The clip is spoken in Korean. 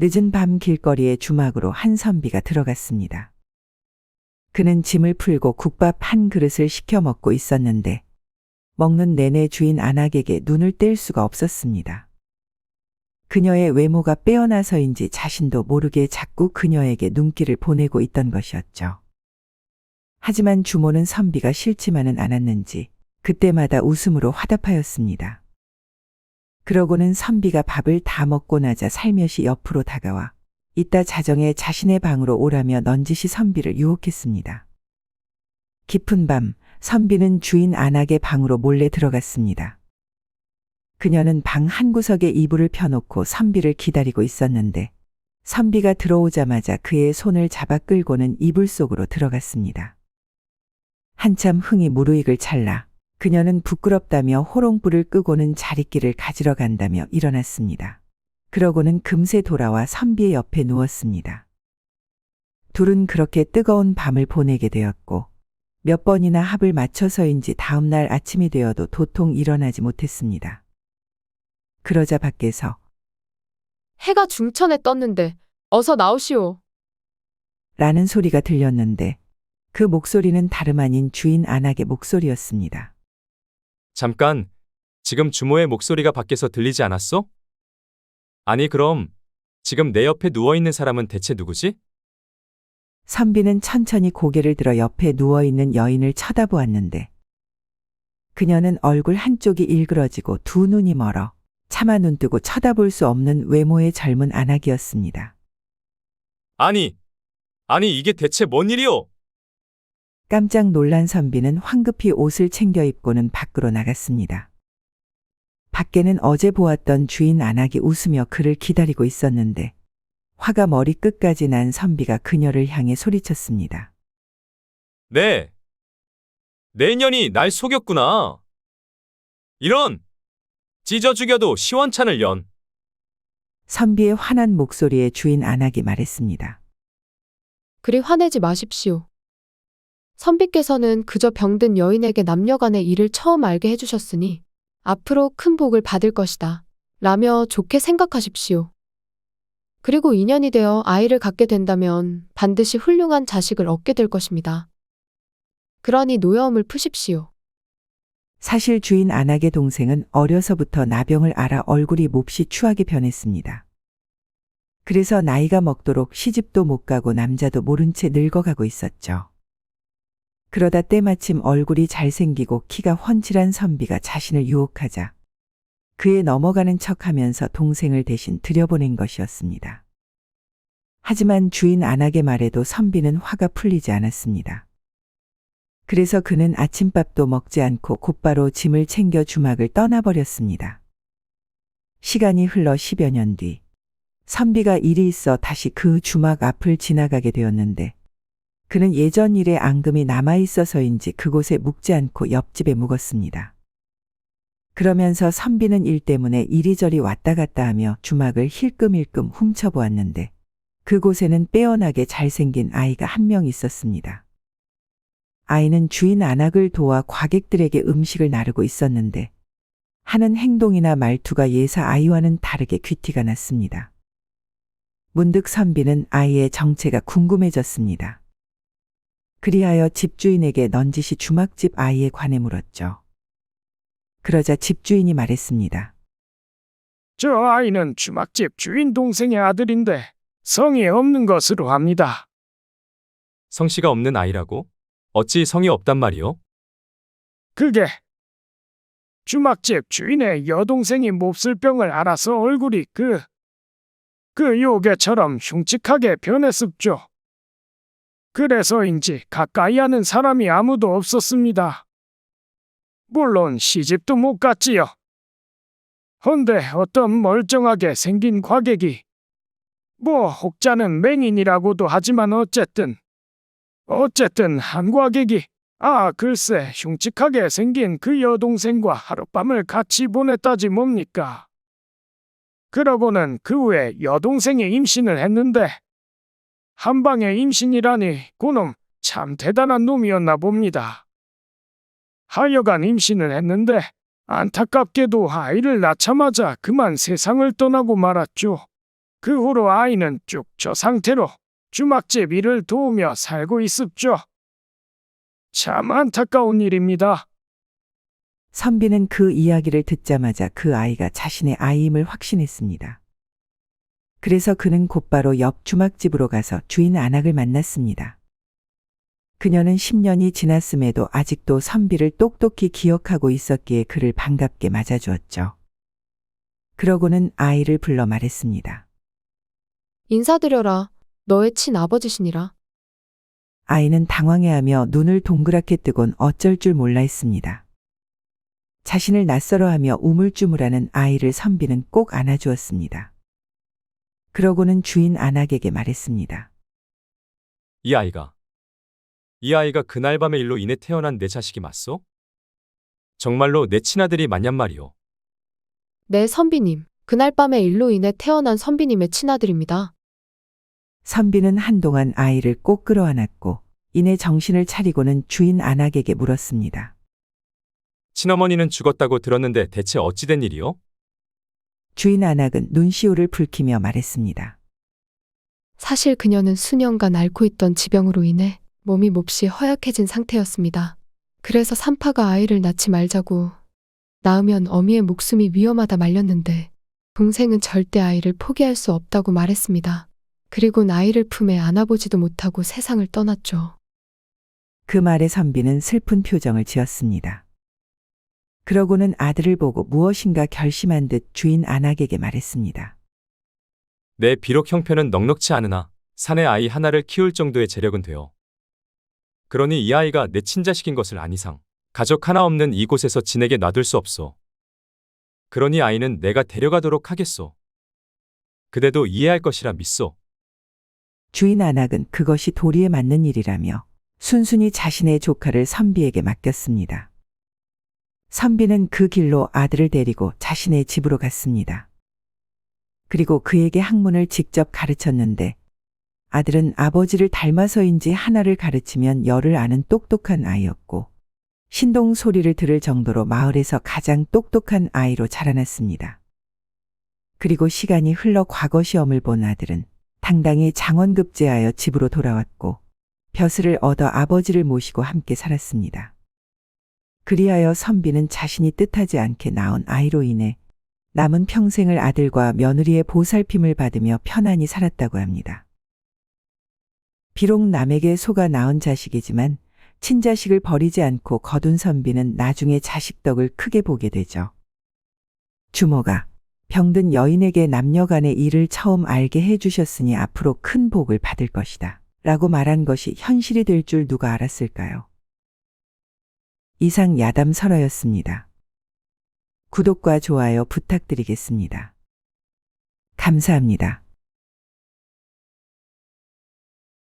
늦은 밤 길거리에 주막으로 한 선비가 들어갔습니다. 그는 짐을 풀고 국밥 한 그릇을 시켜 먹고 있었는데 먹는 내내 주인 안악에게 눈을 뗄 수가 없었습니다. 그녀의 외모가 빼어나서인지 자신도 모르게 자꾸 그녀에게 눈길을 보내고 있던 것이었죠. 하지만 주모는 선비가 싫지만은 않았는지 그때마다 웃음으로 화답하였습니다. 그러고는 선비가 밥을 다 먹고 나자 살며시 옆으로 다가와 이따 자정에 자신의 방으로 오라며 넌지시 선비를 유혹했습니다. 깊은 밤 선비는 주인 안악의 방으로 몰래 들어갔습니다. 그녀는 방 한구석에 이불을 펴놓고 선비를 기다리고 있었는데 선비가 들어오자마자 그의 손을 잡아 끌고는 이불 속으로 들어갔습니다. 한참 흥이 무르익을 찰나 그녀는 부끄럽다며 호롱불을 끄고는 자릿길을 가지러 간다며 일어났습니다. 그러고는 금세 돌아와 선비의 옆에 누웠습니다. 둘은 그렇게 뜨거운 밤을 보내게 되었고 몇 번이나 합을 맞춰서인지 다음날 아침이 되어도 도통 일어나지 못했습니다. 그러자 밖에서 해가 중천에 떴는데 어서 나오시오. 라는 소리가 들렸는데 그 목소리는 다름 아닌 주인 안악의 목소리였습니다. 잠깐, 지금 주모의 목소리가 밖에서 들리지 않았어? 아니 그럼 지금 내 옆에 누워있는 사람은 대체 누구지? 선비는 천천히 고개를 들어 옆에 누워있는 여인을 쳐다보았는데 그녀는 얼굴 한쪽이 일그러지고 두 눈이 멀어 차마 눈뜨고 쳐다볼 수 없는 외모의 젊은 안악이었습니다. 아니 이게 대체 뭔 일이오? 깜짝 놀란 선비는 황급히 옷을 챙겨 입고는 밖으로 나갔습니다. 밖에는 어제 보았던 주인 안악이 웃으며 그를 기다리고 있었는데 화가 머리 끝까지 난 선비가 그녀를 향해 소리쳤습니다. 네, 내 년이 날 속였구나. 이런, 찢어 죽여도 시원찮을 년. 선비의 화난 목소리에 주인 안악이 말했습니다. 그리 화내지 마십시오. 선비께서는 그저 병든 여인에게 남녀간의 일을 처음 알게 해주셨으니 앞으로 큰 복을 받을 것이다. 라며 좋게 생각하십시오. 그리고 인연이 되어 아이를 갖게 된다면 반드시 훌륭한 자식을 얻게 될 것입니다. 그러니 노여움을 푸십시오. 사실 주인 안악의 동생은 어려서부터 나병을 앓아 얼굴이 몹시 추하게 변했습니다. 그래서 나이가 먹도록 시집도 못 가고 남자도 모른 채 늙어가고 있었죠. 그러다 때마침 얼굴이 잘생기고 키가 훤칠한 선비가 자신을 유혹하자 그에 넘어가는 척하면서 동생을 대신 들여보낸 것이었습니다. 하지만 주인 안악의 말에도 선비는 화가 풀리지 않았습니다. 그래서 그는 아침밥도 먹지 않고 곧바로 짐을 챙겨 주막을 떠나버렸습니다. 시간이 흘러 10여 년 뒤 선비가 일이 있어 다시 그 주막 앞을 지나가게 되었는데 그는 예전 일의 앙금이 남아있어서인지 그곳에 묵지 않고 옆집에 묵었습니다. 그러면서 선비는 일 때문에 이리저리 왔다 갔다 하며 주막을 힐끔힐끔 훔쳐보았는데 그곳에는 빼어나게 잘생긴 아이가 한 명 있었습니다. 아이는 주인 안악을 도와 과객들에게 음식을 나르고 있었는데 하는 행동이나 말투가 예사 아이와는 다르게 귀티가 났습니다. 문득 선비는 아이의 정체가 궁금해졌습니다. 그리하여 집주인에게 넌지시 주막집 아이에 관해 물었죠. 그러자 집주인이 말했습니다. 저 아이는 주막집 주인 동생의 아들인데 성이 없는 것으로 합니다. 성씨가 없는 아이라고? 어찌 성이 없단 말이오? 그게 주막집 주인의 여동생이 몹쓸 병을 앓아서 얼굴이 그 요괴처럼 흉측하게 변했습죠. 그래서인지 가까이 하는 사람이 아무도 없었습니다. 물론 시집도 못 갔지요. 헌데 어떤 멀쩡하게 생긴 과객이 혹자는 맹인이라고도 하지만 어쨌든 한 과객이 글쎄 흉측하게 생긴 그 여동생과 하룻밤을 같이 보냈다지 뭡니까. 그러고는 그 후에 여동생이 임신을 했는데 한방에 임신이라니 그놈 참 대단한 놈이었나 봅니다. 하여간 임신을 했는데 안타깝게도 아이를 낳자마자 그만 세상을 떠나고 말았죠. 그 후로 아이는 쭉 저 상태로 주막집 일을 도우며 살고 있었죠. 참 안타까운 일입니다. 선비는 그 이야기를 듣자마자 그 아이가 자신의 아이임을 확신했습니다. 그래서 그는 곧바로 옆 주막집으로 가서 주인 안악을 만났습니다. 그녀는 10년이 지났음에도 아직도 선비를 똑똑히 기억하고 있었기에 그를 반갑게 맞아주었죠. 그러고는 아이를 불러 말했습니다. 인사드려라. 너의 친아버지시니라. 아이는 당황해하며 눈을 동그랗게 뜨곤 어쩔 줄 몰라 했습니다. 자신을 낯설어하며 우물쭈물하는 아이를 선비는 꼭 안아주었습니다. 그러고는 주인 안악에게 말했습니다. 이 아이가 그날 밤의 일로 인해 태어난 내 자식이 맞소? 정말로 내 친아들이 맞냔 말이오. 네, 선비님. 그날 밤의 일로 인해 태어난 선비님의 친아들입니다. 선비는 한동안 아이를 꼭 끌어안았고 이내 정신을 차리고는 주인 안악에게 물었습니다. 친어머니는 죽었다고 들었는데 대체 어찌 된 일이오? 주인 안악은 눈시울을 붉히며 말했습니다. 사실 그녀는 수년간 앓고 있던 지병으로 인해 몸이 몹시 허약해진 상태였습니다. 그래서 산파가 아이를 낳지 말자고 낳으면 어미의 목숨이 위험하다 말렸는데 동생은 절대 아이를 포기할 수 없다고 말했습니다. 그리고 아이를 품에 안아보지도 못하고 세상을 떠났죠. 그 말에 선비는 슬픈 표정을 지었습니다. 그러고는 아들을 보고 무엇인가 결심한 듯 주인 안악에게 말했습니다. 내 비록 형편은 넉넉치 않으나 사내 아이 하나를 키울 정도의 재력은 되어. 그러니 이 아이가 내 친자식인 것을 안 이상 가족 하나 없는 이곳에서 지내게 놔둘 수 없소. 그러니 아이는 내가 데려가도록 하겠소. 그대도 이해할 것이라 믿소. 주인 안악은 그것이 도리에 맞는 일이라며 순순히 자신의 조카를 선비에게 맡겼습니다. 선비는 그 길로 아들을 데리고 자신의 집으로 갔습니다. 그리고 그에게 학문을 직접 가르쳤는데 아들은 아버지를 닮아서인지 하나를 가르치면 열을 아는 똑똑한 아이였고 신동 소리를 들을 정도로 마을에서 가장 똑똑한 아이로 자라났습니다. 그리고 시간이 흘러 과거 시험을 본 아들은 당당히 장원급제하여 집으로 돌아왔고 벼슬을 얻어 아버지를 모시고 함께 살았습니다. 그리하여 선비는 자신이 뜻하지 않게 낳은 아이로 인해 남은 평생을 아들과 며느리의 보살핌을 받으며 편안히 살았다고 합니다. 비록 남에게 속아 낳은 자식이지만 친자식을 버리지 않고 거둔 선비는 나중에 자식 덕을 크게 보게 되죠. 주모가 병든 여인에게 남녀 간의 일을 처음 알게 해주셨으니 앞으로 큰 복을 받을 것이다. 라고 말한 것이 현실이 될 줄 누가 알았을까요? 이상 야담설화였습니다. 구독과 좋아요 부탁드리겠습니다. 감사합니다.